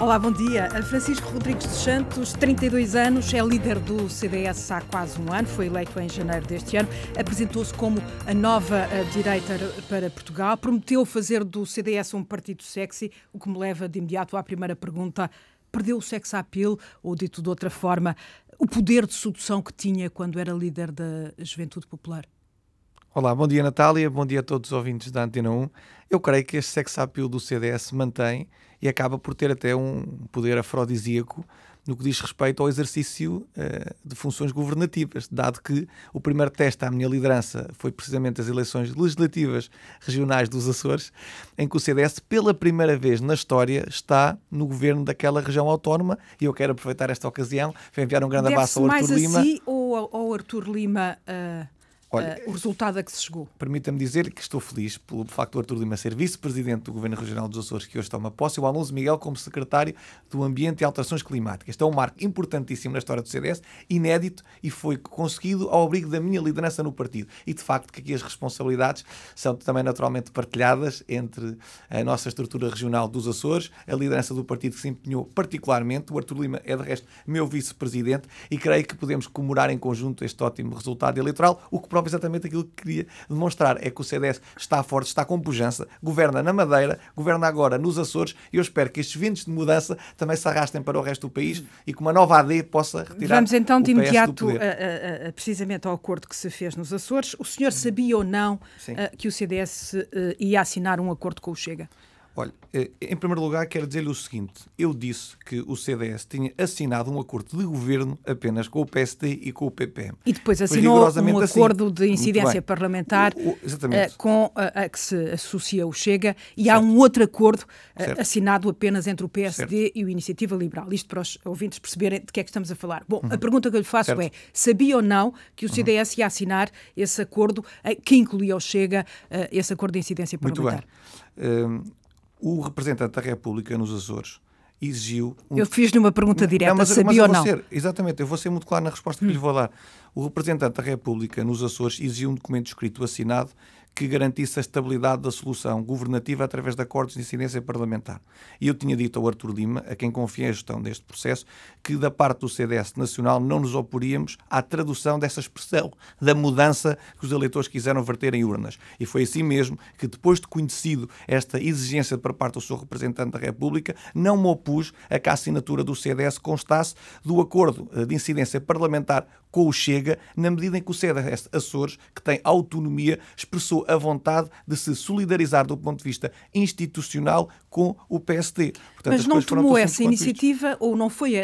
Olá, bom dia. Francisco Rodrigues dos Santos, 32 anos, é líder do CDS há quase um ano, foi eleito em janeiro deste ano, apresentou-se como a nova direita para Portugal, prometeu fazer do CDS um partido sexy, o que me leva de imediato à primeira pergunta. Perdeu o sex appeal, ou dito de outra forma, o poder de sedução que tinha quando era líder da Juventude Popular? Olá, bom dia Natália, bom dia a todos os ouvintes da Antena 1. Eu creio que este sex appeal do CDS se mantém e acaba por ter até um poder afrodisíaco no que diz respeito ao exercício de funções governativas, dado que o primeiro teste à minha liderança foi precisamente as eleições legislativas regionais dos Açores, em que o CDS, pela primeira vez na história, está no governo daquela região autónoma, e eu quero aproveitar esta ocasião para enviar um grande abraço ao Artur Lima. Deve-se mais a si ou ao Artur Lima o resultado a que se chegou? Permita-me dizer que estou feliz pelo facto do Artur Lima ser vice-presidente do Governo Regional dos Açores, que hoje toma posse, e o Alonso Miguel como secretário do Ambiente e Alterações Climáticas. Este é um marco importantíssimo na história do CDS, inédito, e foi conseguido ao abrigo da minha liderança no partido. E, de facto, que aqui as responsabilidades são também naturalmente partilhadas entre a nossa estrutura regional dos Açores, a liderança do partido que se empenhou particularmente. O Artur Lima é, de resto, meu vice-presidente, e creio que podemos comemorar em conjunto este ótimo resultado eleitoral, o que prova exatamente aquilo que queria demonstrar, é que o CDS está forte, está com pujança, governa na Madeira, governa agora nos Açores, e eu espero que estes ventos de mudança também se arrastem para o resto do país e que uma nova AD possa retirar. Vamos então de imediato precisamente ao acordo que se fez nos Açores. O senhor sabia ou não que o CDS ia assinar um acordo com o Chega? Olha, em primeiro lugar quero dizer-lhe o seguinte: eu disse que o CDS tinha assinado um acordo de governo apenas com o PSD e com o PPM. E depois assinou um acordo de incidência parlamentar com a que se associa o Chega, e há um outro acordo assinado apenas entre o PSD e o Iniciativa Liberal. Isto para os ouvintes perceberem de que é que estamos a falar. Bom, a pergunta que eu lhe faço é: sabia ou não que o CDS ia assinar esse acordo que incluía o Chega, esse acordo de incidência parlamentar? Muito bem. O representante da República nos Açores exigiu... Eu fiz-lhe uma pergunta direta, sabia ou não? Exatamente, eu vou ser muito claro na resposta que lhe vou dar. O representante da República nos Açores exigiu um documento escrito assinado que garantisse a estabilidade da solução governativa através de acordos de incidência parlamentar. E eu tinha dito ao Artur Lima, a quem confiei a gestão deste processo, que da parte do CDS Nacional não nos oporíamos à tradução dessa expressão da mudança que os eleitores quiseram verter em urnas. E foi assim mesmo que, depois de conhecido esta exigência por parte do seu representante da República, não me opus a que a assinatura do CDS constasse do acordo de incidência parlamentar com o Chega, na medida em que o CDS Açores, que tem autonomia, expressou a vontade de se solidarizar do ponto de vista institucional com o PSD. Portanto, mas não tomou essa iniciativa, ou não foi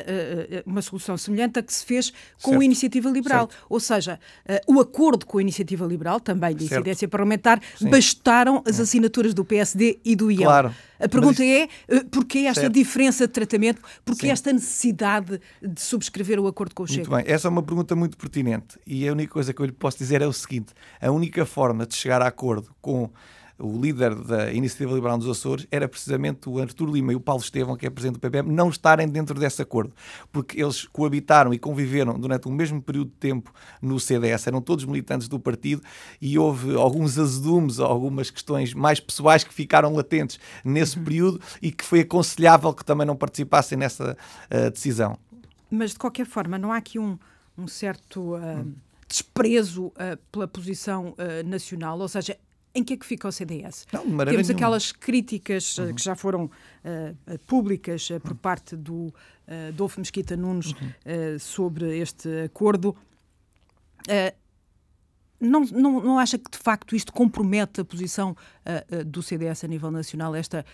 uma solução semelhante a que se fez com a Iniciativa Liberal? Ou seja, o acordo com a Iniciativa Liberal, também de incidência parlamentar, bastaram as assinaturas do PSD e do IEL. Claro. A pergunta é, porquê esta diferença de tratamento, porquê esta necessidade de subscrever o acordo com o Chega? Muito bem, essa é uma pergunta muito pertinente, e a única coisa que eu lhe posso dizer é o seguinte: a única forma de chegar a acordo com o líder da Iniciativa Liberal dos Açores era precisamente o Artur Lima e o Paulo Estevão, que é presidente do PPM, não estarem dentro desse acordo, porque eles coabitaram e conviveram durante o mesmo período de tempo no CDS, eram todos militantes do partido, e houve alguns azedumes, algumas questões mais pessoais que ficaram latentes nesse período, e que foi aconselhável que também não participassem nessa decisão. Mas, de qualquer forma, não há aqui um certo desprezo pela posição nacional? Ou seja, em que é que fica o CDS? Temos aquelas críticas que já foram públicas por parte do Adolfo Mesquita Nunes sobre este acordo. Não acha que, de facto, isto compromete a posição do CDS a nível nacional, esta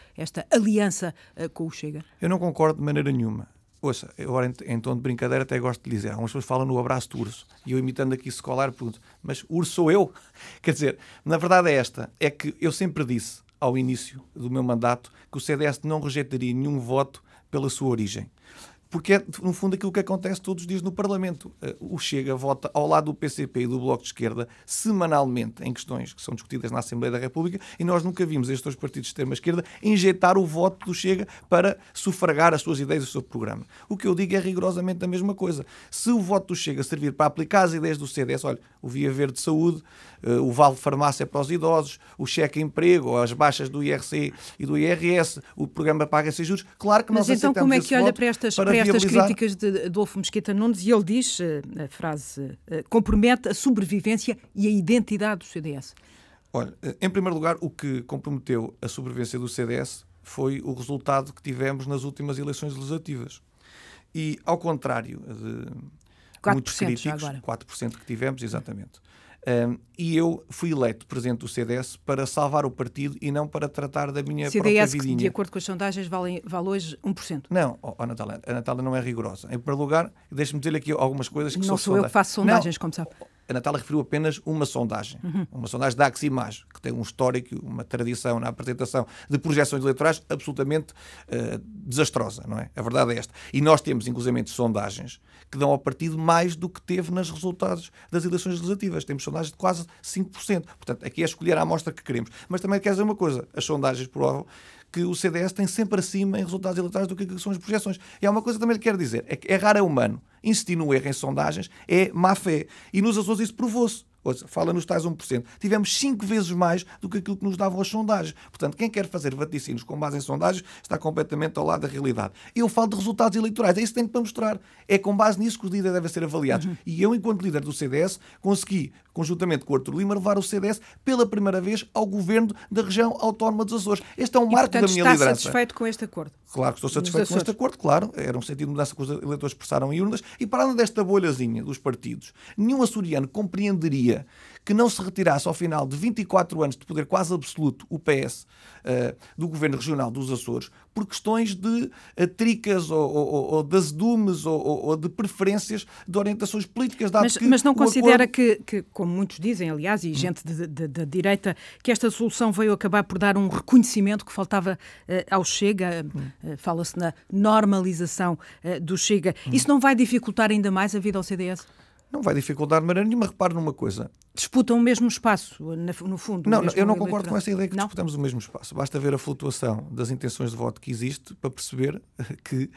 aliança com o Chega? Eu não concordo de maneira nenhuma. Ouça, agora em tom de brincadeira até gosto de dizer, algumas pessoas falam no abraço do urso, e eu, imitando aqui Scolar, pergunto: mas urso sou eu? Quer dizer, na verdade é que eu sempre disse, ao início do meu mandato, que o CDS não rejeitaria nenhum voto pela sua origem. porque é, no fundo, aquilo que acontece todos os dias no Parlamento. O Chega vota ao lado do PCP e do Bloco de Esquerda semanalmente em questões que são discutidas na Assembleia da República, e nós nunca vimos estes dois partidos de extrema-esquerda injetar o voto do Chega para sufragar as suas ideias e o seu programa. O que eu digo é rigorosamente a mesma coisa. Se o voto do Chega servir para aplicar as ideias do CDS, olha, o Via Verde de Saúde, o Vale Farmácia para os idosos, o cheque emprego, as baixas do IRC e do IRS, o programa Paga-se Juros, claro que nós aceitamos. Mas então como é que olha para estas críticas de Adolfo Mesquita Nunes? E ele diz, a frase, compromete a sobrevivência e a identidade do CDS. Olha, em primeiro lugar, o que comprometeu a sobrevivência do CDS foi o resultado que tivemos nas últimas eleições legislativas. E, ao contrário de muitos críticos, 4% que tivemos, exatamente. E eu fui eleito presidente do CDS para salvar o partido e não para tratar da minha própria vidinha. CDS, que, de acordo com as sondagens, vale hoje 1%. Não, Natália, a Natália não é rigorosa. Em primeiro lugar, deixe-me dizer-lhe aqui algumas coisas que não sou eu que faço sondagens, como sabe. A Natália referiu apenas uma sondagem. Uma sondagem da Aximage, que tem um histórico, uma tradição na apresentação de projeções eleitorais absolutamente desastrosa, não é? A verdade é esta. E nós temos, inclusive, sondagens que dão ao partido mais do que teve nos resultados das eleições legislativas. Temos sondagens de quase 5%. Portanto, aqui é escolher a amostra que queremos. Mas também quer dizer uma coisa, as sondagens provam que o CDS tem sempre acima em resultados eleitorais do que são as projeções. E há uma coisa que também lhe quero dizer, é que errar é humano. Insistir no erro em sondagens é má fé. E nos Açores isso provou-se. Fala nos tais 1%. Tivemos 5 vezes mais do que aquilo que nos davam as sondagens. Portanto, quem quer fazer vaticínios com base em sondagens está completamente ao lado da realidade. Eu falo de resultados eleitorais. É isso que tenho para mostrar. É com base nisso que os líderes devem ser avaliados. E eu, enquanto líder do CDS, consegui, conjuntamente com o Artur Lima, levar o CDS pela primeira vez ao governo da região autónoma dos Açores. Este é um marco da minha liderança. Está satisfeito com este acordo? Claro que estou satisfeito com este acordo, claro. Era um sentido de mudança que os eleitores expressaram em urnas. E para além desta bolhazinha dos partidos, nenhum açoriano compreenderia que não se retirasse ao final de 24 anos de poder quase absoluto o PS do Governo Regional dos Açores por questões de tricas ou de azedumes ou de preferências de orientações políticas. Mas não considera que, como muitos dizem, aliás, e gente da direita, que esta solução veio acabar por dar um reconhecimento que faltava ao Chega? Fala-se na normalização do Chega. Isso não vai dificultar ainda mais a vida ao CDS? Não vai dificultar de maneira nenhuma. Repare numa coisa. Disputam o mesmo espaço, no fundo? Não, eu não concordo com essa ideia que disputamos o mesmo espaço. Basta ver a flutuação das intenções de voto que existe para perceber que,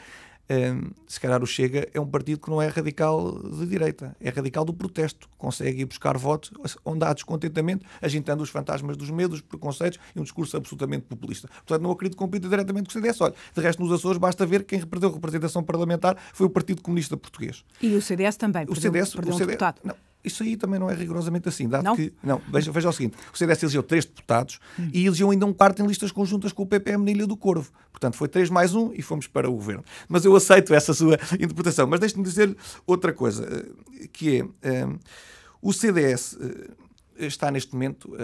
se calhar, o Chega é um partido que não é radical de direita. É radical do protesto. Consegue ir buscar votos onde há descontentamento, agitando os fantasmas dos medos, dos preconceitos e um discurso absolutamente populista. Portanto, não acredito que compita diretamente com o CDS. Olha, de resto, nos Açores, basta ver que quem perdeu a representação parlamentar foi o Partido Comunista Português. E o CDS também perdeu um deputado. Não. Isso aí também não é rigorosamente assim. Dado não? Que, não, veja o seguinte, o CDS elegeu 3 deputados e elegeu ainda um quarto em listas conjuntas com o PPM na Ilha do Corvo. Portanto, foi 3 mais 1 e fomos para o governo. Mas eu aceito essa sua interpretação. Mas deixe-me dizer outra coisa, que é, o CDS está neste momento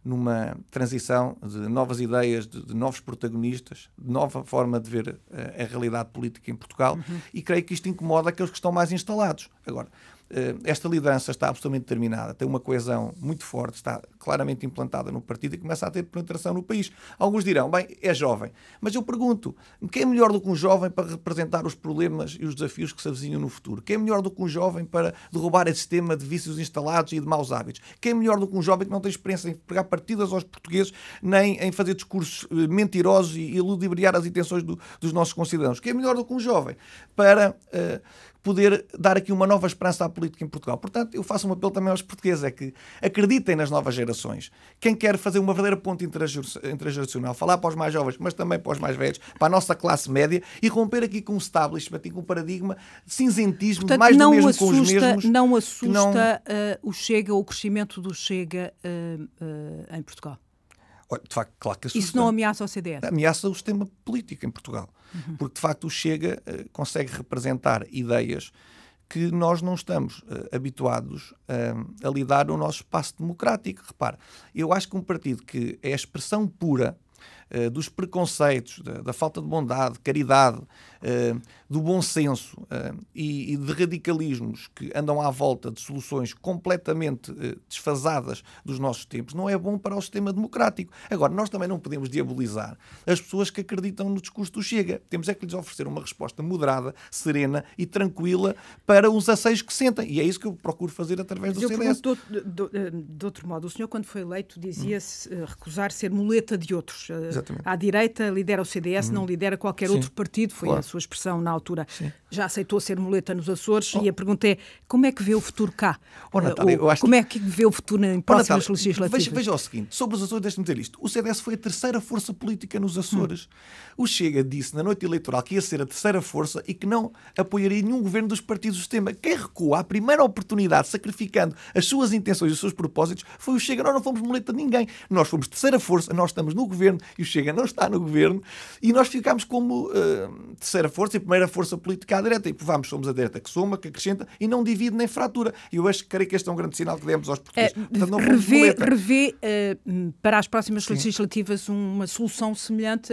numa transição de novas ideias, de novos protagonistas, de nova forma de ver a realidade política em Portugal e creio que isto incomoda aqueles que estão mais instalados. Agora, esta liderança está absolutamente determinada, tem uma coesão muito forte, está claramente implantada no partido e começa a ter penetração no país. Alguns dirão, bem, é jovem. Mas eu pergunto, quem é melhor do que um jovem para representar os problemas e os desafios que se avizinham no futuro? Quem é melhor do que um jovem para derrubar esse sistema de vícios instalados e de maus hábitos? Quem é melhor do que um jovem que não tem experiência em pegar partidas aos portugueses, nem em fazer discursos mentirosos e ludibriar as intenções dos nossos concidadãos? Quem é melhor do que um jovem para poder dar aqui uma nova esperança à política em Portugal? Portanto, eu faço um apelo também aos portugueses, é que acreditem nas novas gerações. Quem quer fazer uma verdadeira ponte intergeracional, falar para os mais jovens, mas também para os mais velhos, para a nossa classe média, e romper aqui com um establishment, com um paradigma de cinzentismo, portanto, mais do mesmo com os mesmos. Não assusta o Chega, o crescimento do Chega em Portugal? De facto, claro que assusta. Isso não ameaça o CDS? Ameaça o sistema político em Portugal. Porque, de facto, o Chega consegue representar ideias que nós não estamos habituados a lidar no nosso espaço democrático. Repare, eu acho que um partido que é a expressão pura dos preconceitos, da falta de bondade, caridade, do bom senso e de radicalismos que andam à volta de soluções completamente desfasadas dos nossos tempos, não é bom para o sistema democrático. Agora, nós também não podemos diabolizar as pessoas que acreditam no discurso do Chega. Temos é que lhes oferecer uma resposta moderada, serena e tranquila para os asseios que sentem. E é isso que eu procuro fazer através do CDS. De outro modo, o senhor, quando foi eleito, dizia-se recusar ser muleta de outros. Exatamente. À direita lidera o CDS, não lidera qualquer outro partido, foi a sua expressão na altura. Sim. Já aceitou ser muleta nos Açores e a pergunta é, como é que vê o futuro cá? Natália, como é que vê o futuro em próximas legislativas? Veja o seguinte, sobre os Açores, deixe-me dizer isto. O CDS foi a terceira força política nos Açores. O Chega disse na noite eleitoral que ia ser a terceira força e que não apoiaria nenhum governo dos partidos do sistema. Quem recua à primeira oportunidade, sacrificando as suas intenções e os seus propósitos, foi o Chega. Nós não fomos muleta de ninguém. Nós fomos terceira força, nós estamos no governo e o Chega não está no governo e nós ficámos como terceira força e primeira força política à direita. E somos a direita que soma, que acrescenta e não divide nem fratura. E eu creio que este é um grande sinal que demos aos portugueses. Portanto, não revê para as próximas legislativas uma solução semelhante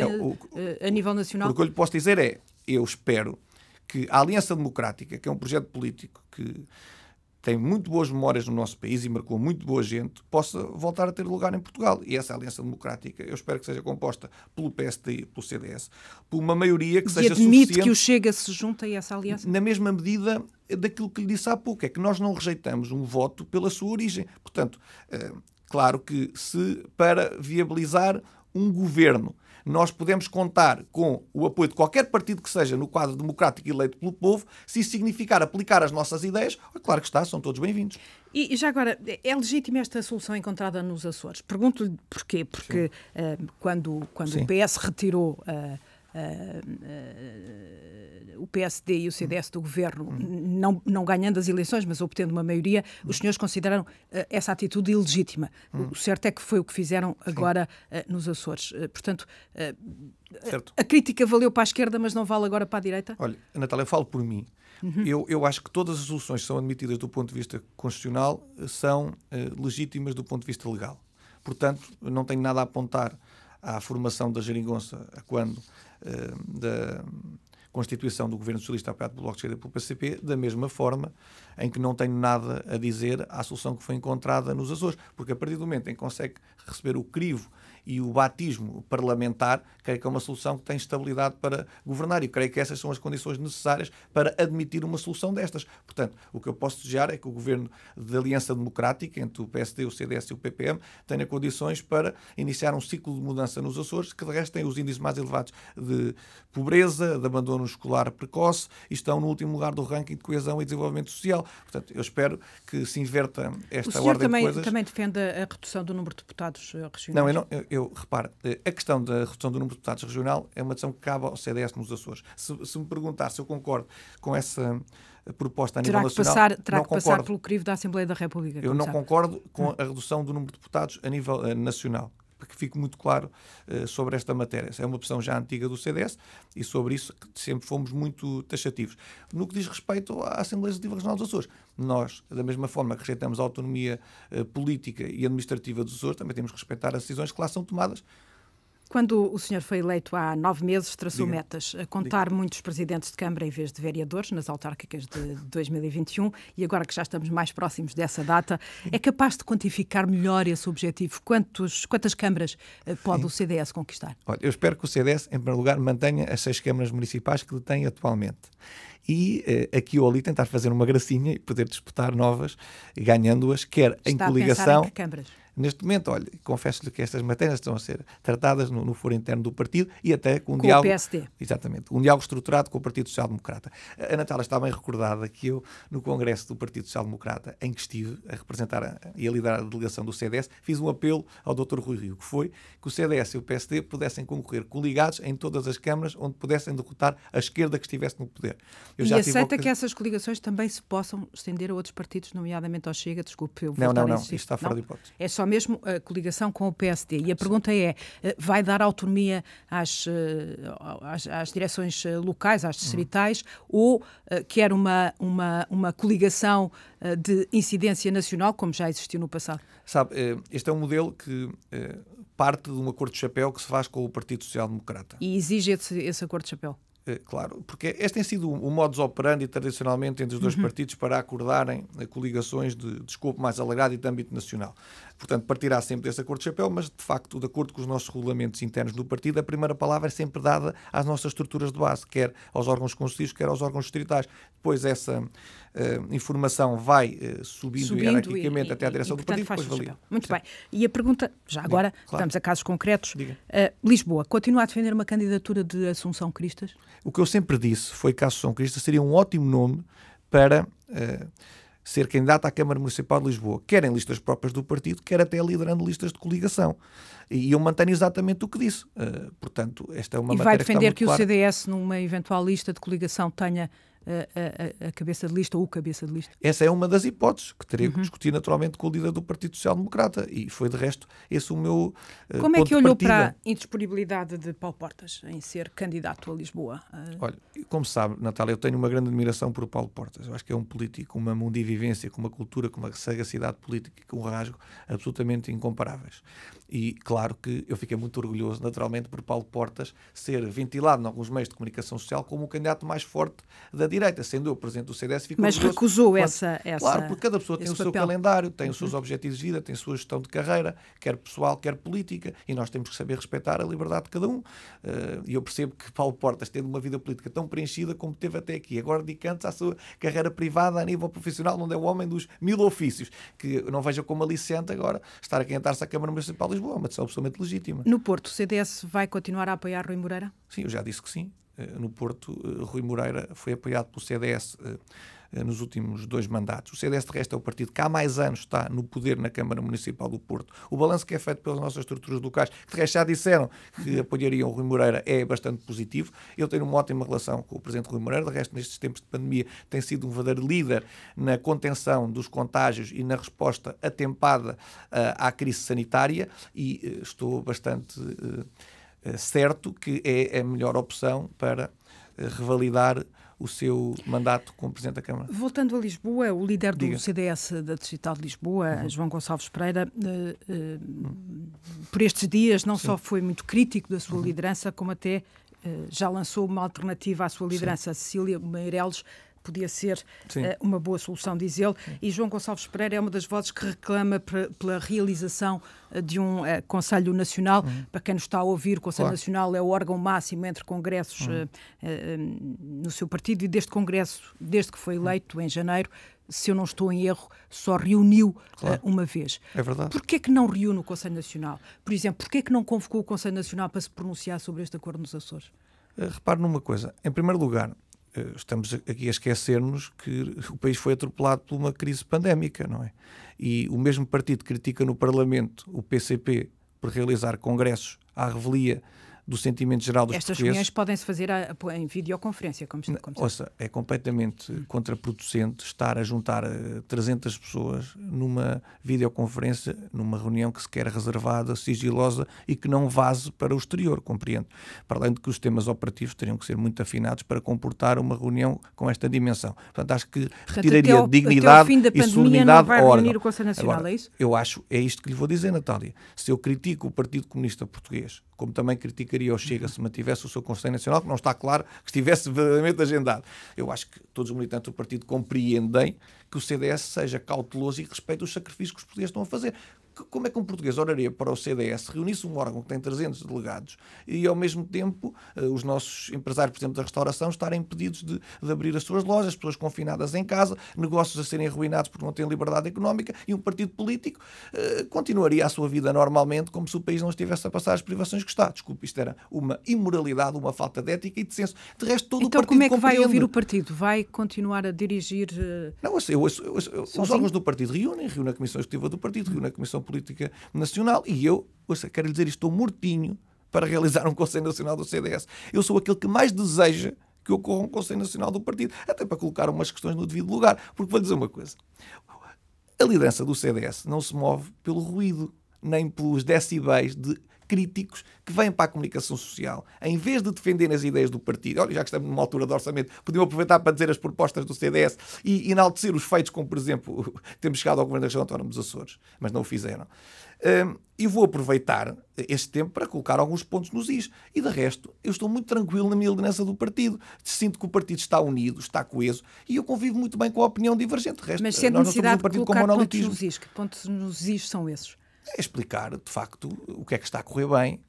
a nível nacional? O que eu lhe posso dizer é, eu espero que a Aliança Democrática, que é um projeto político que tem muito boas memórias no nosso país e marcou muito boa gente, possa voltar a ter lugar em Portugal. E essa Aliança Democrática, eu espero que seja composta pelo PSD e pelo CDS, por uma maioria que seja suficiente... E admite que o Chega se junta a essa aliança? Na mesma medida daquilo que lhe disse há pouco, é que nós não rejeitamos um voto pela sua origem. Portanto, claro que se para viabilizar um governo nós podemos contar com o apoio de qualquer partido que seja no quadro democrático eleito pelo povo, se isso significar aplicar as nossas ideias, claro que está, são todos bem-vindos. E já agora, é legítima esta solução encontrada nos Açores? Pergunto-lhe porquê, porque quando o PS retirou o PSD e o CDS do governo, não ganhando as eleições, mas obtendo uma maioria, os senhores consideraram essa atitude ilegítima. O certo é que foi o que fizeram agora nos Açores. Portanto, a crítica valeu para a esquerda, mas não vale agora para a direita? Olha, Natália, eu falo por mim. Eu acho que todas as soluções que são admitidas do ponto de vista constitucional são legítimas do ponto de vista legal. Portanto, não tenho nada a apontar à formação da geringonça quando da constituição do Governo Socialista apoiado pelo Bloco de Esquerda e pelo PCP, da mesma forma em que não tenho nada a dizer à solução que foi encontrada nos Açores, porque a partir do momento em que consegue receber o crivo e o batismo parlamentar, creio que é uma solução que tem estabilidade para governar e creio que essas são as condições necessárias para admitir uma solução destas. Portanto, o que eu posso desejar é que o governo de aliança democrática entre o PSD, o CDS e o PPM tenha condições para iniciar um ciclo de mudança nos Açores, que de resto tem os índices mais elevados de pobreza, de abandono escolar precoce e estão no último lugar do ranking de coesão e desenvolvimento social. Portanto, eu espero que se inverta esta ordem de coisas. O senhor também defende a redução do número de deputados regionais? Não, eu reparo, a questão da redução do número de deputados regional é uma decisão que cabe ao CDS nos Açores. Se me perguntar se eu concordo com essa proposta a nível nacional, terá que passar pelo crivo da Assembleia da República. Eu não concordo com a redução do número de deputados a nível nacional, porque fique muito claro sobre esta matéria. Essa é uma opção já antiga do CDS e sobre isso sempre fomos muito taxativos. No que diz respeito à Assembleia Legislativa Regional dos Açores, nós, da mesma forma que rejeitamos a autonomia política e administrativa dos Açores, também temos que respeitar as decisões que lá são tomadas. Quando o senhor foi eleito há 9 meses, traçou metas, a contar muitos presidentes de Câmara em vez de vereadores nas autárquicas de 2021 e agora que já estamos mais próximos dessa data, é capaz de quantificar melhor esse objetivo? Quantas câmaras pode o CDS conquistar? Olha, eu espero que o CDS, em primeiro lugar, mantenha as 6 câmaras municipais que detém atualmente. E aqui ou ali tentar fazer uma gracinha e poder disputar novas, ganhando-as, quer em coligação... Está a pensar em que câmaras? Neste momento, olha, confesso-lhe que estas matérias estão a ser tratadas no foro interno do partido e até com um diálogo... o PSD. Exatamente. Um diálogo estruturado com o Partido Social Democrata. A Natália está bem recordada que eu, no Congresso do Partido Social Democrata, em que estive a representar e a liderar a delegação do CDS, fiz um apelo ao Dr. Rui Rio, que foi que o CDS e o PSD pudessem concorrer coligados em todas as câmaras onde pudessem derrotar a esquerda que estivesse no poder. E aceita que essas coligações também se possam estender a outros partidos, nomeadamente ao Chega? Desculpe, eu vou Não, isto está fora de hipótese. É só mesmo a coligação com o PSD. E a pergunta é, vai dar autonomia às direções locais, às distritais, ou quer uma coligação de incidência nacional, como já existiu no passado? Sabe, este é um modelo que parte de um acordo de chapéu que se faz com o Partido Social Democrata. E exige esse acordo de chapéu? Claro, porque este tem sido o modus operandi tradicionalmente entre os dois partidos para acordarem coligações de escopo mais alargado e de âmbito nacional. Portanto, partirá sempre desse acordo de chapéu, mas, de facto, de acordo com os nossos regulamentos internos do partido, a primeira palavra é sempre dada às nossas estruturas de base, quer aos órgãos conselhos, quer aos órgãos distritais. Depois essa informação vai subindo hierarquicamente até à direção do partido. Depois valida. Muito bem. E a pergunta, já agora, estamos a casos concretos. Lisboa, continua a defender uma candidatura de Assunção Cristas? O que eu sempre disse foi que a Assunção Cristas seria um ótimo nome para ser candidata à Câmara Municipal de Lisboa, quer em listas próprias do partido, quer até liderando listas de coligação. E eu mantenho exatamente o que disse. Portanto, esta é uma matéria que está muito clara. E vai defender que o CDS, numa eventual lista de coligação, tenha a cabeça de lista ou o cabeça de lista? Essa é uma das hipóteses que teria que discutir naturalmente com o líder do Partido Social Democrata, e foi de resto esse o meu Como é que olhou para a indisponibilidade de Paulo Portas em ser candidato a Lisboa? Olha, como sabe, Natália, eu tenho uma grande admiração por Paulo Portas. Eu acho que é um político com uma mundivivência, com uma cultura, com uma sagacidade política e com um rasgo absolutamente incomparáveis. E claro que eu fiquei muito orgulhoso, naturalmente, por Paulo Portas ser ventilado em alguns meios de comunicação social como o candidato mais forte da direita, sendo eu presidente do CDS. Mas recusou essa Claro, porque cada pessoa tem o seu calendário, tem os seus objetivos de vida, tem a sua gestão de carreira, quer pessoal, quer política, e nós temos que saber respeitar a liberdade de cada um. E eu percebo que Paulo Portas, tendo uma vida política tão preenchida como teve até aqui, agora dedicando-se à sua carreira privada a nível profissional, onde é o homem dos 1000 ofícios, que não veja como aliciante agora estar a candidatar-se à Câmara Municipal de Lisboa, é uma decisão absolutamente legítima. No Porto, o CDS vai continuar a apoiar Rui Moreira? Sim, eu já disse que sim. No Porto, Rui Moreira foi apoiado pelo CDS nos últimos 2 mandatos. O CDS, de resto, é o partido que há mais anos está no poder na Câmara Municipal do Porto. O balanço que é feito pelas nossas estruturas locais, que de resto já disseram que apoiariam o Rui Moreira, é bastante positivo. Eu tenho uma ótima relação com o Presidente Rui Moreira, de resto, nestes tempos de pandemia, tem sido um verdadeiro líder na contenção dos contágios e na resposta atempada à crise sanitária, e estou bastante certo que é a melhor opção para revalidar o seu mandato como Presidente da Câmara. Voltando a Lisboa, o líder do CDS da Distrital de Lisboa, João Gonçalves Pereira, por estes dias não só foi muito crítico da sua liderança, como até já lançou uma alternativa à sua liderança. Cecília Meireles podia ser uma boa solução, diz ele. E João Gonçalves Pereira é uma das vozes que reclama pela realização de um Conselho Nacional. Para quem nos está a ouvir, o Conselho Nacional é o órgão máximo entre congressos no seu partido, e deste congresso, desde que foi eleito em janeiro, se eu não estou em erro, só reuniu uma vez. É verdade. Porquê que não reúne o Conselho Nacional? Por exemplo, porquê que não convocou o Conselho Nacional para se pronunciar sobre este acordo nos Açores? Repare numa coisa. Em primeiro lugar, estamos aqui a esquecer-nos que o país foi atropelado por uma crise pandémica, não é? E o mesmo partido critica no Parlamento o PCP por realizar congressos à revelia do sentimento geral dos Estas portugueses. reuniões podem-se fazer em videoconferência, como Ouça, é completamente contraproducente estar a juntar 300 pessoas numa videoconferência, numa reunião que se quer reservada, sigilosa e que não vaze para o exterior, compreendo. Para além de que os temas operativos teriam que ser muito afinados para comportar uma reunião com esta dimensão. Portanto, acho que retiraria dignidade e solenidade ao órgão. O Conselho Nacional, agora, é isso? Eu acho, é isto que lhe vou dizer, Natália. Se eu critico o Partido Comunista Português, como também criticaria o Chega se mantivesse o seu Conselho Nacional, que não está claro que estivesse verdadeiramente agendado. Eu acho que todos os militantes do partido compreendem que o CDS seja cauteloso e respeite os sacrifícios que os portugueses estão a fazer. Como é que um português oraria para o CDS reunisse um órgão que tem 300 delegados e, ao mesmo tempo, os nossos empresários, por exemplo, da restauração, estarem impedidos de abrir as suas lojas, as pessoas confinadas em casa, negócios a serem arruinados porque não têm liberdade económica, e um partido político continuaria a sua vida normalmente como se o país não estivesse a passar as privações que está. Desculpe, isto era uma imoralidade, uma falta de ética e de senso. De resto, todo então, o partido como é que compreende. vai ouvir o partido? Vai continuar a dirigir... Não, os órgãos do partido reúnem a Comissão Executiva do Partido, reúnem a Comissão Política Nacional, e eu, quero lhe dizer, estou mortinho para realizar um Conselho Nacional do CDS. Eu sou aquele que mais deseja que ocorra um Conselho Nacional do partido, até para colocar umas questões no devido lugar, porque vou-lhe dizer uma coisa. A liderança do CDS não se move pelo ruído, nem pelos decibéis de críticos que vêm para a comunicação social, em vez de defenderem as ideias do partido. Olha, já que estamos numa altura de orçamento, podiam aproveitar para dizer as propostas do CDS e enaltecer os feitos, como, por exemplo, temos chegado ao Governo da Região Autónoma dos Açores, mas não o fizeram. E vou aproveitar este tempo para colocar alguns pontos nos is. E, de resto, eu estou muito tranquilo na minha liderança do partido. Sinto que o partido está unido, está coeso, e eu convivo muito bem com a opinião divergente. De resto, mas se é nós não somos um necessidade de partido com colocar pontos monolitismo. nos is, que pontos nos is são esses? É explicar, de facto, o que é que está a correr bem,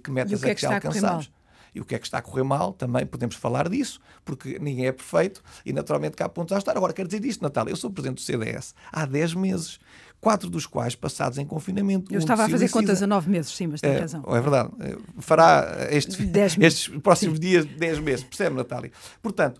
que metas é que já alcançamos. E o que é que está a correr mal, também podemos falar disso, porque ninguém é perfeito e, naturalmente, cá há pontos a ajustar. Agora, quero dizer isto, Natália, eu sou presidente do CDS há 10 meses, 4 dos quais passados em confinamento. Eu estava a fazer contas a 9 meses, sim, mas tem razão. É verdade. Fará estes próximos dias 10 meses, percebe, Natália? Portanto,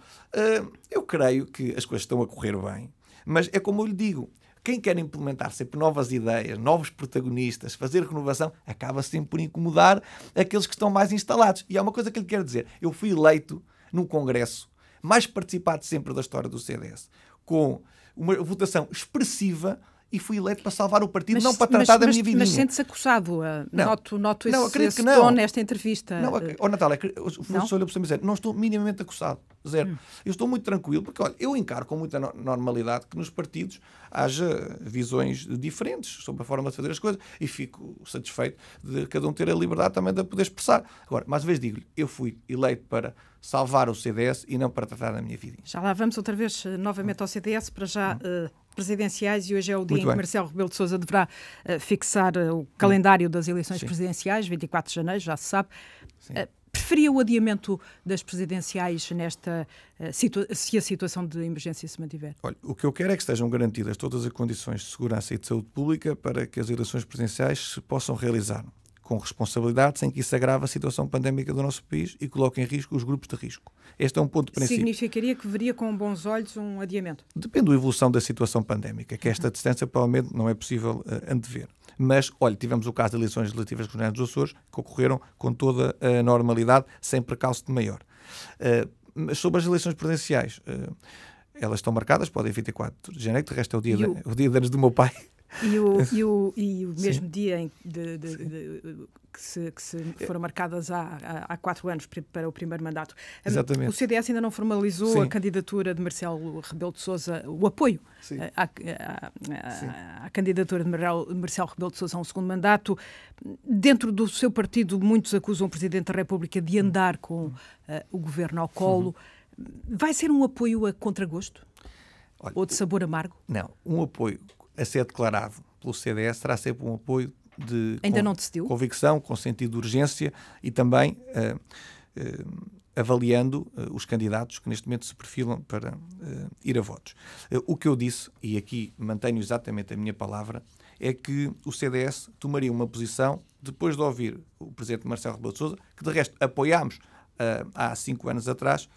eu creio que as coisas estão a correr bem, mas é como eu lhe digo, quem quer implementar sempre novas ideias, novos protagonistas, fazer renovação, acaba sempre por incomodar aqueles que estão mais instalados. E há uma coisa que eu lhe quero dizer. Eu fui eleito num congresso mais participado sempre da história do CDS, com uma votação expressiva, e fui eleito para salvar o partido, não para tratar da minha vidinha. Mas sente-se acusado. Noto esse não. tom nesta entrevista. Não, Natália, o senhor me dizer, não estou minimamente acusado. Zero. Eu estou muito tranquilo, porque, olha, eu encaro com muita normalidade que nos partidos haja visões diferentes sobre a forma de fazer as coisas, e fico satisfeito de cada um ter a liberdade também de poder expressar. Agora, mais uma vez digo-lhe, eu fui eleito para salvar o CDS e não para tratar da minha vida. Já lá vamos outra vez novamente ao CDS, para já presidenciais, e hoje é o dia em que Marcelo Rebelo de Sousa deverá fixar o calendário das eleições presidenciais, 24 de janeiro, já se sabe. Preferia o adiamento das presidenciais nesta, se a situação de emergência se mantiver? Olha, o que eu quero é que estejam garantidas todas as condições de segurança e de saúde pública para que as eleições presidenciais se possam realizar com responsabilidade, sem que isso agrave a situação pandémica do nosso país e coloque em risco os grupos de risco. Este é um ponto de princípio. Significaria que veria com bons olhos um adiamento? Depende da evolução da situação pandémica, que esta distância provavelmente não é possível antever. Mas, olha, tivemos o caso de eleições legislativas regionais dos Açores, que ocorreram com toda a normalidade, sem precalço de maior. Mas sobre as eleições presidenciais, elas estão marcadas para o dia 24 de janeiro, que de resto é o dia de anos do meu pai. E o mesmo dia em que se foram marcadas há 4 anos para o primeiro mandato. Exatamente. O CDS ainda não formalizou a candidatura de Marcelo Rebelo de Sousa, o apoio à candidatura de Marcelo Rebelo de Sousa a um segundo mandato. Dentro do seu partido, muitos acusam o Presidente da República de andar com o governo ao colo. Vai ser um apoio a contragosto? Olha, ou de sabor amargo? Não, um apoio a ser declarado pelo CDS será sempre um apoio de convicção, com sentido de urgência e também avaliando os candidatos que neste momento se perfilam para ir a votos. O que eu disse, e aqui mantenho exatamente a minha palavra, é que o CDS tomaria uma posição, depois de ouvir o Presidente Marcelo Rebelo de Sousa, que de resto apoiámos há 5 anos atrás,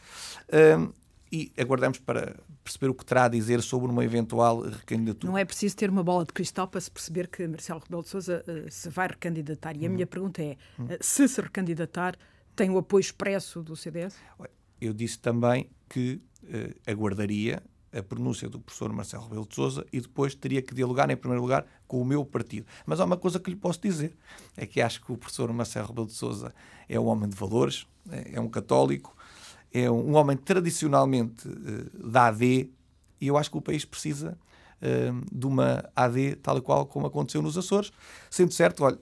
e aguardamos para perceber o que terá a dizer sobre uma eventual recandidatura. Não é preciso ter uma bola de cristal para se perceber que Marcelo Rebelo de Sousa se vai recandidatar. E a minha pergunta é, se recandidatar, tem o apoio expresso do CDS? Eu disse também que aguardaria a pronúncia do professor Marcelo Rebelo de Sousa e depois teria que dialogar, em primeiro lugar, com o meu partido. Mas há uma coisa que lhe posso dizer, é que acho que o professor Marcelo Rebelo de Sousa é um homem de valores, é um católico, é um homem tradicionalmente da AD, e eu acho que o país precisa de uma AD tal e qual como aconteceu nos Açores. Sendo certo, olha,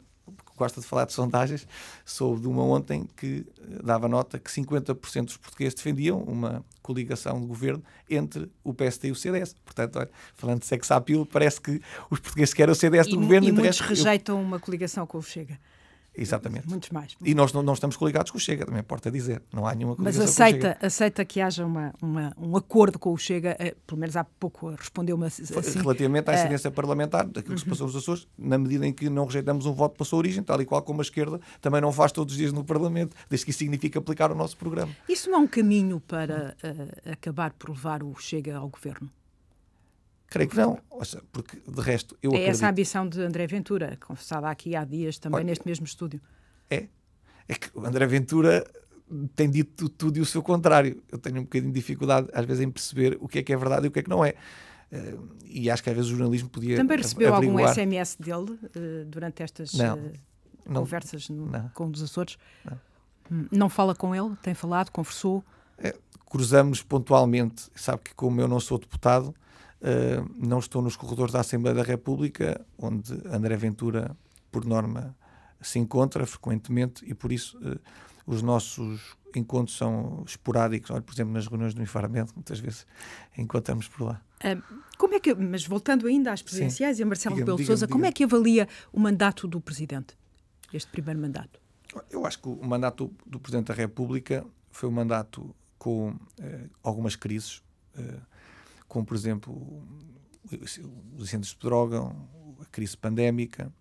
gosta de falar de sondagens, soube de uma ontem que dava nota que 50% dos portugueses defendiam uma coligação de governo entre o PSD e o CDS. Portanto, olha, falando de sex appeal, parece que os portugueses querem o CDS do governo. E muitos rejeitam uma coligação com o Chega. Exatamente. Muitos mais. E nós não estamos coligados com o Chega, também importa dizer. Não há nenhuma coligação com o Chega. Mas aceita que haja um acordo com o Chega, pelo menos há pouco respondeu-me assim. Relativamente à incidência parlamentar, daquilo que se passou nos Açores, na medida em que não rejeitamos um voto para a sua origem, tal e qual como a esquerda também não faz todos os dias no Parlamento, desde que isso significa aplicar o nosso programa. Isso não é um caminho para acabar por levar o Chega ao governo? Creio que não, porque de resto eu acredito... essa a ambição de André Ventura, confessada aqui há dias também neste mesmo estúdio. É que o André Ventura tem dito tudo e o seu contrário. Eu tenho um bocadinho de dificuldade às vezes em perceber o que é verdade e o que é que não é. E acho que às vezes o jornalismo podia Também recebeu averiguar. algum SMS dele durante estas conversas com os Açores? Não fala com ele? Tem falado? Conversou? Cruzamos pontualmente. Sabe que, como eu não sou deputado, não estou nos corredores da Assembleia da República, onde André Ventura, por norma, se encontra frequentemente, e por isso os nossos encontros são esporádicos. Olha, por exemplo, nas reuniões do Infarmed, muitas vezes encontramos por lá. Mas voltando ainda às presidenciais, e a Marcelo Rebelo de Sousa, como é que avalia o mandato do Presidente, este primeiro mandato? Eu acho que o mandato do Presidente da República foi um mandato com algumas crises, como, por exemplo, os incêndios de Pedrógão, a crise pandémica,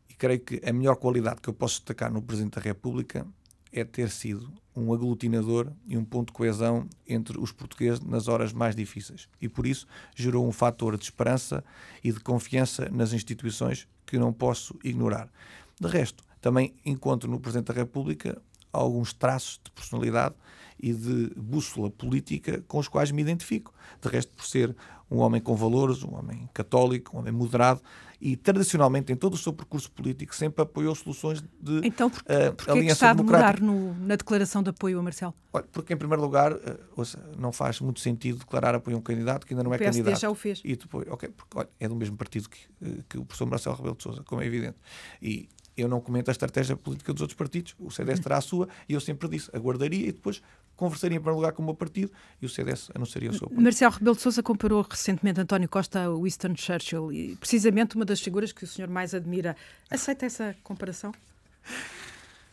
e creio que a melhor qualidade que eu posso destacar no Presidente da República é ter sido um aglutinador e um ponto de coesão entre os portugueses nas horas mais difíceis. E por isso gerou um fator de esperança e de confiança nas instituições que eu não posso ignorar. De resto, também encontro no Presidente da República alguns traços de personalidade e de bússola política com os quais me identifico. De resto, por ser um homem com valores, um homem católico, um homem moderado, e tradicionalmente em todo o seu percurso político sempre apoiou soluções de então, porque aliança está democrática. De mudar na declaração de apoio a Marcelo? Olha, porque em primeiro lugar, não faz muito sentido declarar apoio a um candidato que ainda não é candidato. O PSD já o fez. E depois, porque olha, é do mesmo partido que o professor Marcelo Rebelo de Sousa, como é evidente. E eu não comento a estratégia política dos outros partidos. O CDS terá a sua, e eu sempre disse, aguardaria e depois conversaria em primeiro lugar com o meu partido, e o CDS anunciaria a sua política. Marcelo Rebelo de Sousa comparou recentemente António Costa a Winston Churchill, e precisamente uma das figuras que o senhor mais admira. Aceita essa comparação?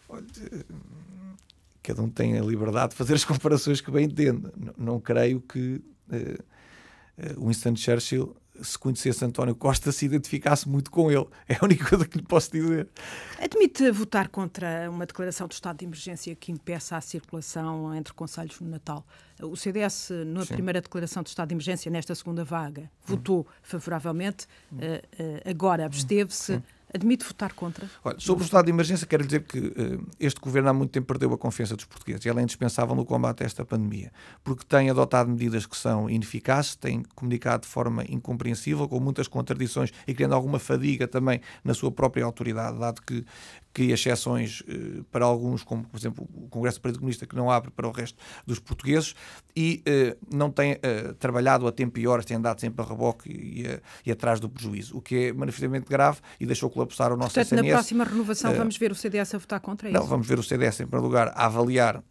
Olha, cada um tem a liberdade de fazer as comparações que bem entende. Não creio que Winston Churchill, se conhecesse António Costa, se identificasse muito com ele. É a única coisa que lhe posso dizer. Admite votar contra uma declaração de estado de emergência que impeça a circulação entre concelhos no Natal? O CDS, na primeira declaração de estado de emergência, nesta segunda vaga, votou favoravelmente, agora absteve-se. Admite votar contra? Olha, sobre o estado de emergência, quero dizer que este governo há muito tempo perdeu a confiança dos portugueses, e ela é indispensável no combate a esta pandemia, porque tem adotado medidas que são ineficazes, tem comunicado de forma incompreensível, com muitas contradições e criando alguma fadiga também na sua própria autoridade, dado que cria exceções para alguns, como, por exemplo, o Congresso do Partido Comunista, que não abre para o resto dos portugueses, e não tem trabalhado a tempo e horas, tem andado sempre a reboque e atrás do prejuízo, o que é manifestamente grave e deixou colapsar o nosso SNS. SNS. Na próxima renovação vamos ver o CDS a votar contra isso? Não, vamos ver o CDS, em primeiro lugar, a avaliar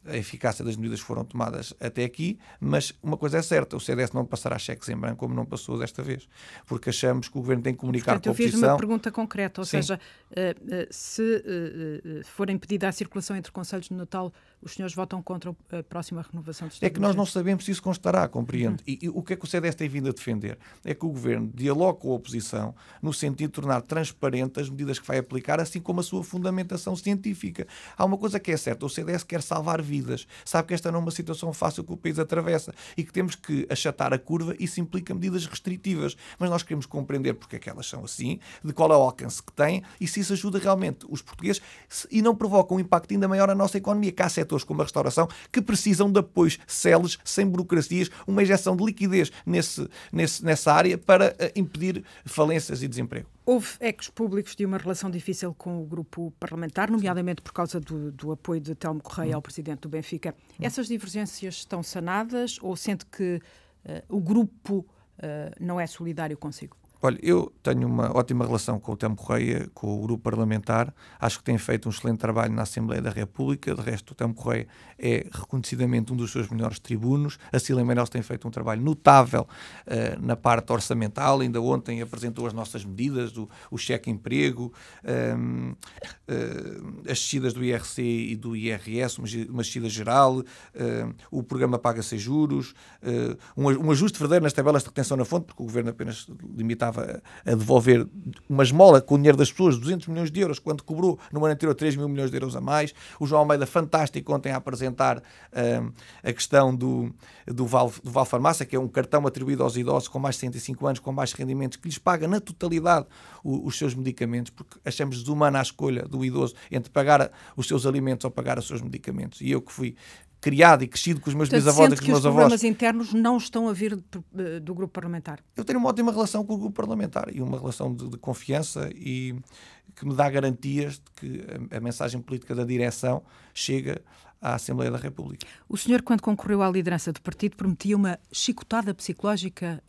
a eficácia das medidas que foram tomadas até aqui, mas uma coisa é certa, o CDS não passará cheques em branco como não passou desta vez, porque achamos que o Governo tem que comunicar com a oposição. Eu fiz uma pergunta concreta, ou seja, se for impedida a circulação entre concelhos no Natal, os senhores votam contra a próxima renovação do Estado? É que nós não sabemos se isso constará, compreende? E o que é que o CDS tem vindo a defender? É que o Governo dialogue com a oposição no sentido de tornar transparente as medidas que vai aplicar, assim como a sua fundamentação científica. Há uma coisa que é certa, o CDS quer salvar vidas, sabe que esta não é uma situação fácil que o país atravessa e que temos que achatar a curva, e isso implica medidas restritivas, mas nós queremos compreender porque é que elas são assim, de qual é o alcance que têm e se isso ajuda realmente os portugueses e não provoca um impacto ainda maior na nossa economia, que há setores como a restauração que precisam de apoios celes, sem burocracias, uma injeção de liquidez nessa área para impedir falências e desemprego. Houve ecos públicos de uma relação difícil com o grupo parlamentar, nomeadamente por causa do apoio de Telmo Correia ao presidente do Benfica. Essas divergências estão sanadas ou sente que o grupo não é solidário consigo? Olha, eu tenho uma ótima relação com o Telmo Correia, com o grupo parlamentar. Acho que tem feito um excelente trabalho na Assembleia da República. De resto, o Telmo Correia é reconhecidamente um dos seus melhores tribunos. A Cília Meirelles tem feito um trabalho notável na parte orçamental. Ainda ontem apresentou as nossas medidas, o cheque-emprego, as descidas do IRC e do IRS, uma descida geral, o programa Paga Sem Juros, um ajuste verdadeiro nas tabelas de retenção na fonte, porque o Governo apenas limitava a devolver uma esmola com o dinheiro das pessoas, 200 milhões de euros, quando cobrou no ano anterior 3 mil milhões de euros a mais. O João Almeida, fantástico, ontem a apresentar a questão do Vale Farmácia, que é um cartão atribuído aos idosos com mais de 105 anos, com baixos rendimentos, que lhes paga na totalidade os seus medicamentos, porque achamos desumana a escolha do idoso entre pagar os seus alimentos ou pagar os seus medicamentos. E eu que fui criado e crescido com os meus bisavós e com os meus avós. Os problemas internos não estão a vir do grupo parlamentar? Eu tenho uma ótima relação com o grupo parlamentar e uma relação de confiança e que me dá garantias de que a mensagem política da direção chega à Assembleia da República. O senhor, quando concorreu à liderança do partido, prometia uma chicotada psicológica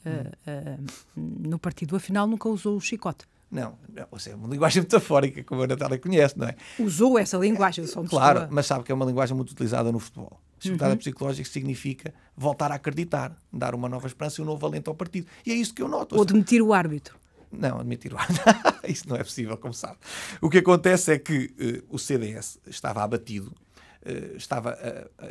no partido. Afinal, nunca usou o chicote. Não, é uma linguagem metafórica, como a Natália conhece, não é? Usou essa linguagem. Claro, mas sabe que é uma linguagem muito utilizada no futebol. Chicotada psicológica significa voltar a acreditar, dar uma nova esperança e um novo alento ao partido. E é isso que eu noto. Ou demitir o árbitro. Não, admitir o árbitro. Isso não é possível, como sabe. O que acontece é que o CDS estava abatido, estava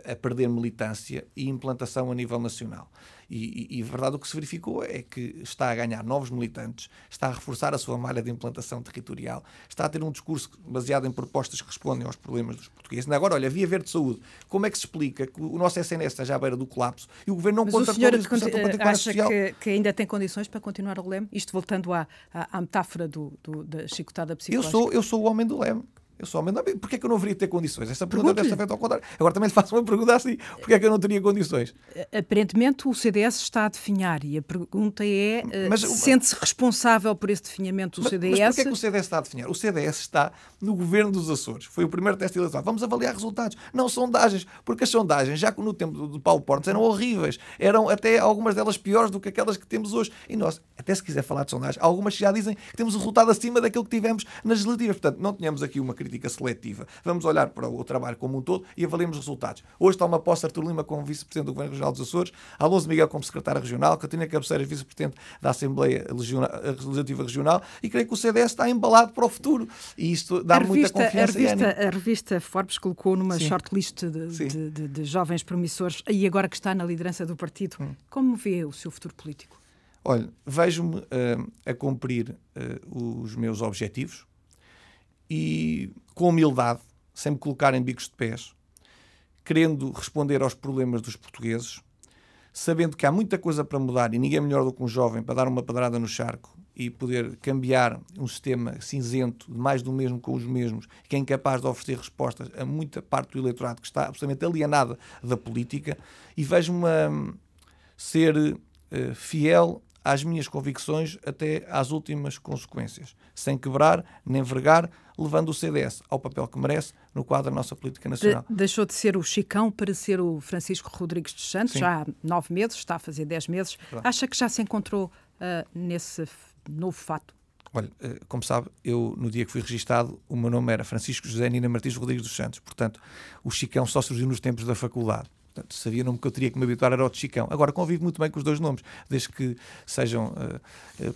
a perder militância e implantação a nível nacional. E a verdade, o que se verificou é que está a ganhar novos militantes, está a reforçar a sua malha de implantação territorial, está a ter um discurso baseado em propostas que respondem aos problemas dos portugueses. Agora, olha, Via Verde de Saúde, como é que se explica que o nosso SNS esteja à beira do colapso e o Governo não conta com a Mas o senhor acha que ainda tem condições para continuar o leme? Isto voltando à metáfora da chicotada psicológica. Eu sou o homem do leme. Eu sou homem do leme. Porquê é que eu não haveria de ter condições? Essa pergunta deve ser feita ao contrário. Agora também lhe faço uma pergunta assim. Porquê é que eu não teria condições? Aparentemente o CDS está a definhar e a pergunta é, sente-se responsável por esse definhamento do CDS? Mas porquê é que o CDS está a definhar? O CDS está no governo dos Açores. Foi o primeiro teste eleitoral. Vamos avaliar resultados. Não sondagens. Porque as sondagens, já no tempo do Paulo Portas, eram horríveis. Eram até algumas delas piores do que aquelas que temos hoje. E nós, até se quiser falar de sondagens, algumas já dizem que temos o resultado acima daquilo que tivemos nas legislativas. Portanto, não tenhamos aqui uma crítica seletiva. Vamos olhar para o trabalho como um todo e avaliemos os resultados. Hoje está uma posse Artur Lima como vice-presidente do Governo Regional dos Açores, Alonso Miguel como secretário regional, Catarina Cabeceiras vice-presidente da Assembleia Legislativa Regional, e creio que o CDS está embalado para o futuro. E isto dá muita confiança. A revista Forbes colocou numa shortlist de jovens promissores, e agora que está na liderança do partido, como vê o seu futuro político? Olha, vejo-me a cumprir os meus objetivos e com humildade, sem me colocar em bicos de pés, querendo responder aos problemas dos portugueses, sabendo que há muita coisa para mudar e ninguém é melhor do que um jovem para dar uma pedrada no charco e poder cambiar um sistema cinzento de mais do mesmo com os mesmos, que é incapaz de oferecer respostas a muita parte do eleitorado que está absolutamente alienada da política, e vejo-me a ser fiel às minhas convicções até às últimas consequências, sem quebrar nem vergar, levando o CDS ao papel que merece no quadro da nossa política nacional. Deixou de ser o Chicão para ser o Francisco Rodrigues dos Santos, Sim. já há 9 meses, está a fazer 10 meses. Pronto. Acha que já se encontrou nesse novo fato? Olha, como sabe, eu no dia que fui registado, o meu nome era Francisco José Nina Martins Rodrigues dos Santos. Portanto, o Chicão só surgiu nos tempos da faculdade. Portanto, sabia o nome que eu teria que me habituar era o de Chicão. Agora, convivo muito bem com os dois nomes, desde que sejam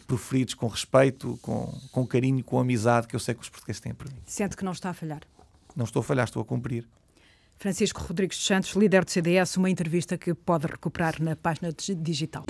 proferidos com respeito, com carinho, com amizade, que eu sei que os portugueses têm por mim. Sente que não está a falhar? Não estou a falhar, estou a cumprir. Francisco Rodrigues dos Santos, líder do CDS, uma entrevista que pode recuperar na página digital.